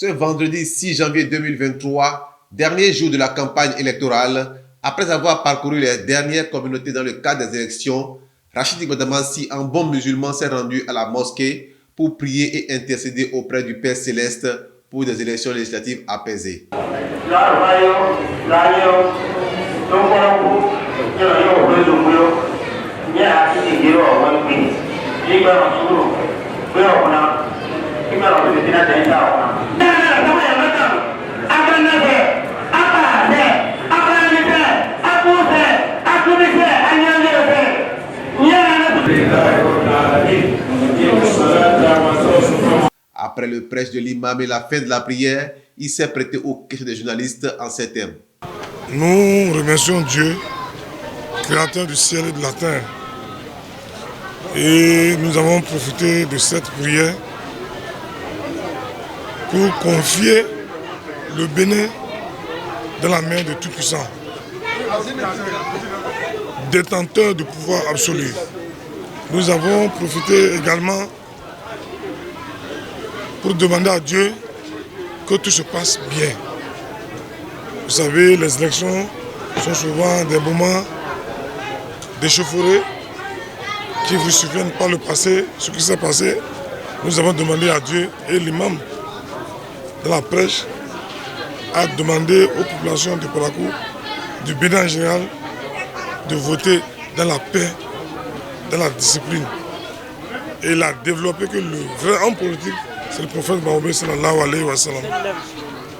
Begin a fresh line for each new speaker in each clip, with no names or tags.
Ce vendredi 6 janvier 2023, dernier jour de la campagne électorale, après avoir parcouru les dernières communautés dans le cadre des élections, Rachid Gbadamassi, en bon musulman, s'est rendu à la mosquée pour prier et intercéder auprès du Père Céleste pour des élections législatives apaisées. Après le prêche de l'imam et la fin de la prière, il s'est prêté aux questions des journalistes en ces termes.
Nous remercions Dieu, créateur du ciel et de la terre. Et nous avons profité de cette prière pour confier le Bénin dans la main de Tout-Puissant, détenteur du pouvoir absolu. Nous avons profité également pour demander à Dieu que tout se passe bien. Vous savez, les élections sont souvent des moments d'échauffourée qui vous souviennent par le passé, ce qui s'est passé. Nous avons demandé à Dieu et l'imam de la prêche a demandé aux populations de Parakou, du Bénin en général, de voter dans la paix, dans la discipline. Et il a développé que le vrai homme politique, c'est le prophète Mahomet sallallahu alayhi wa sallam,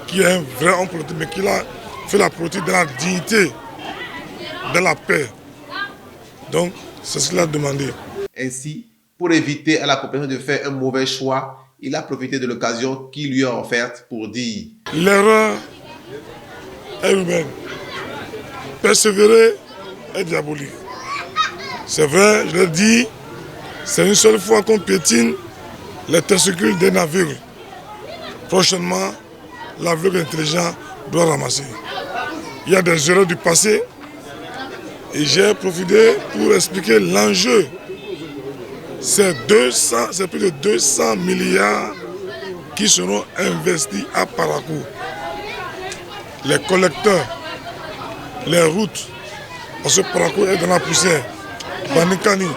qui est un vrai homme politique, mais qui a fait la politique dans la dignité, dans la paix. Donc, c'est ce qu'il a demandé.
Ainsi, pour éviter à la population de faire un mauvais choix, il a profité de l'occasion qu'il lui a offerte pour dire:
l'erreur est humaine, persévérer est diabolique. C'est vrai, je le dis, c'est une seule fois qu'on piétine les testicules d'un aveugle. Prochainement, l'aveugle intelligent doit ramasser. Il y a des erreurs du passé et j'ai profité pour expliquer l'enjeu. C'est plus de 200 milliards qui seront investis à Parakou. Les collecteurs, les routes, parce que Parakou est dans la poussière, Banikani,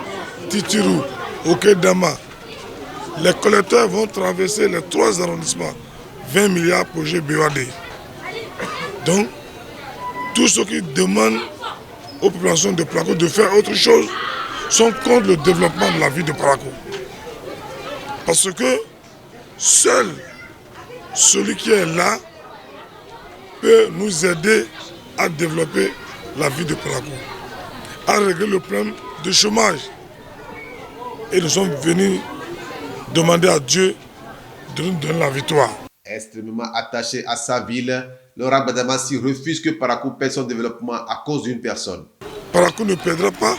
Titirou, Okedama. Les collecteurs vont traverser les 3 arrondissements, 20 milliards projets BOAD. Donc, tous ceux qui demandent aux populations de Parakou de faire autre chose sont contre le développement de la ville de Parakou. Parce que seul celui qui est là peut nous aider à développer la ville de Parakou, à régler le problème de chômage. Et nous sommes venus demander à Dieu de nous donner la victoire.
Extrêmement attaché à sa ville, Laurent Gbadamassi refuse que Parakou perde son développement à cause d'une personne.
Parakou ne perdra pas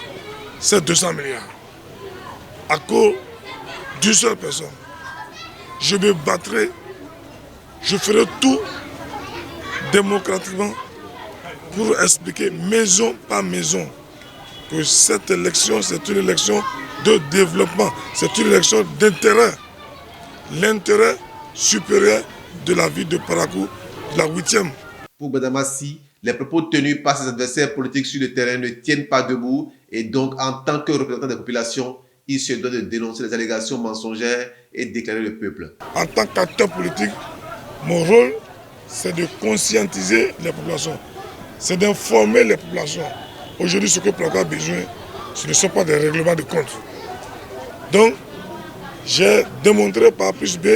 ces 200 milliards à cause d'une seule personne. Je me battrai, je ferai tout démocratiquement pour expliquer maison par maison que cette élection, c'est une élection de développement, c'est une élection d'intérêt. L'intérêt supérieur de la ville de Parakou, la 8e.
Pour Gbadamassi, les propos tenus par ses adversaires politiques sur le terrain ne tiennent pas debout et donc en tant que représentant des populations, il se doit de dénoncer les allégations mensongères et d'éclairer le peuple.
En tant qu'acteur politique, mon rôle, c'est de conscientiser les populations, c'est d'informer les populations. Aujourd'hui, ce que Parakou a besoin, ce ne sont pas des règlements de compte. Donc, j'ai démontré par plus B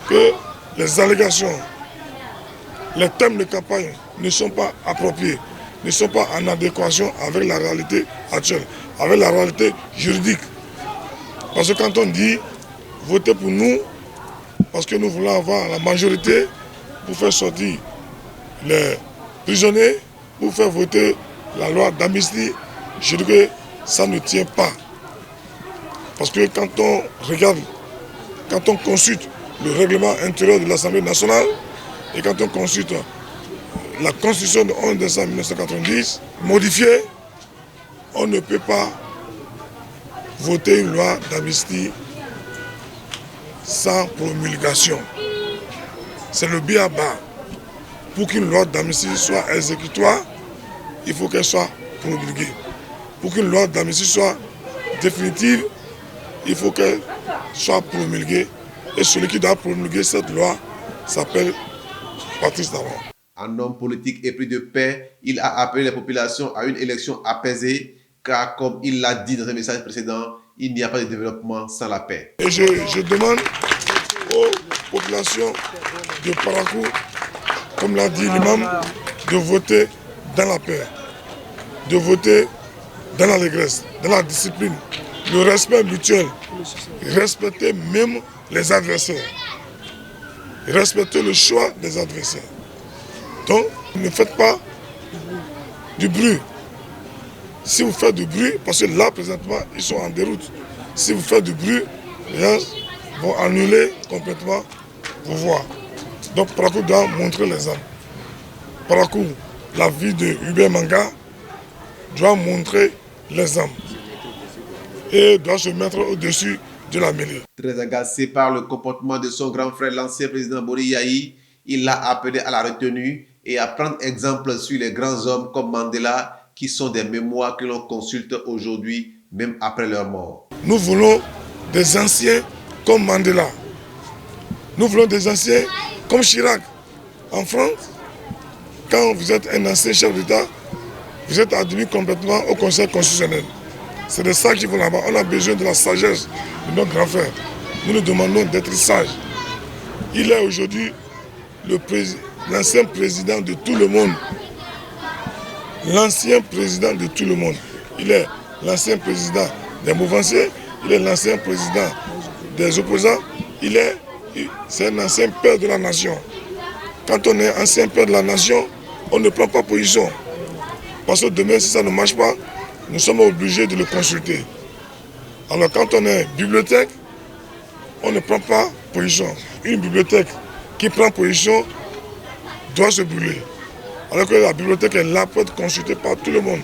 que les allégations, les thèmes de campagne ne sont pas appropriés, ne sont pas en adéquation avec la réalité actuelle, avec la réalité juridique. Parce que quand on dit votez pour nous, parce que nous voulons avoir la majorité pour faire sortir les prisonniers, pour faire voter la loi d'amnistie, je dis que ça ne tient pas. Parce que quand on regarde, quand on consulte le règlement intérieur de l'Assemblée nationale et quand on consulte la Constitution de 11 décembre 1990, modifiée, on ne peut pas voter une loi d'amnistie sans promulgation. c'est le b.a.-ba. Pour qu'une loi d'amnistie soit exécutoire, il faut qu'elle soit promulguée. Pour qu'une loi d'amnistie soit définitive, il faut qu'elle soit promulguée. Et celui qui doit promulguer cette loi s'appelle Patrice Talon.
En homme politique et pris de paix, il a appelé les populations à une élection apaisée, car comme il l'a dit dans un message précédent, il n'y a pas de développement sans la paix.
Et je demande aux populations de Parakou, comme l'a dit l'imam, de voter dans la paix, de voter dans l'allégresse, dans la discipline, le respect mutuel, respecter même les adversaires, respecter le choix des adversaires. Donc, ne faites pas du bruit. Si vous faites du bruit, parce que là, présentement, ils sont en déroute. Si vous faites du bruit, les gens vont annuler complètement vos voix. Donc, Parakou doit montrer l'exemple. Parakou, la vie de Hubert Manga, doit montrer l'exemple et doit se mettre au-dessus de la mêlée.
Très agacé par le comportement de son grand frère, l'ancien président Bori Yayi, il l'a appelé à la retenue et à prendre exemple sur les grands hommes comme Mandela, qui sont des mémoires que l'on consulte aujourd'hui, même après leur mort.
Nous voulons des anciens comme Mandela. Nous voulons des anciens comme Chirac. En France, quand vous êtes un ancien chef d'État, vous êtes admis complètement au Conseil constitutionnel. C'est de ça qu'il faut là-bas. On a besoin de la sagesse de nos grands frères. Nous nous demandons d'être sages. Il est aujourd'hui l'ancien président de tout le monde. L'ancien président de tout le monde. Il est l'ancien président des mouvanciers, il est l'ancien président des opposants, c'est un ancien père de la nation. Quand on est ancien père de la nation, on ne prend pas position. Parce que demain, si ça ne marche pas, nous sommes obligés de le consulter. Alors quand on est bibliothèque, on ne prend pas position. Une bibliothèque qui prend position doit se brûler. Alors que la bibliothèque est là pour être consultée par tout le monde.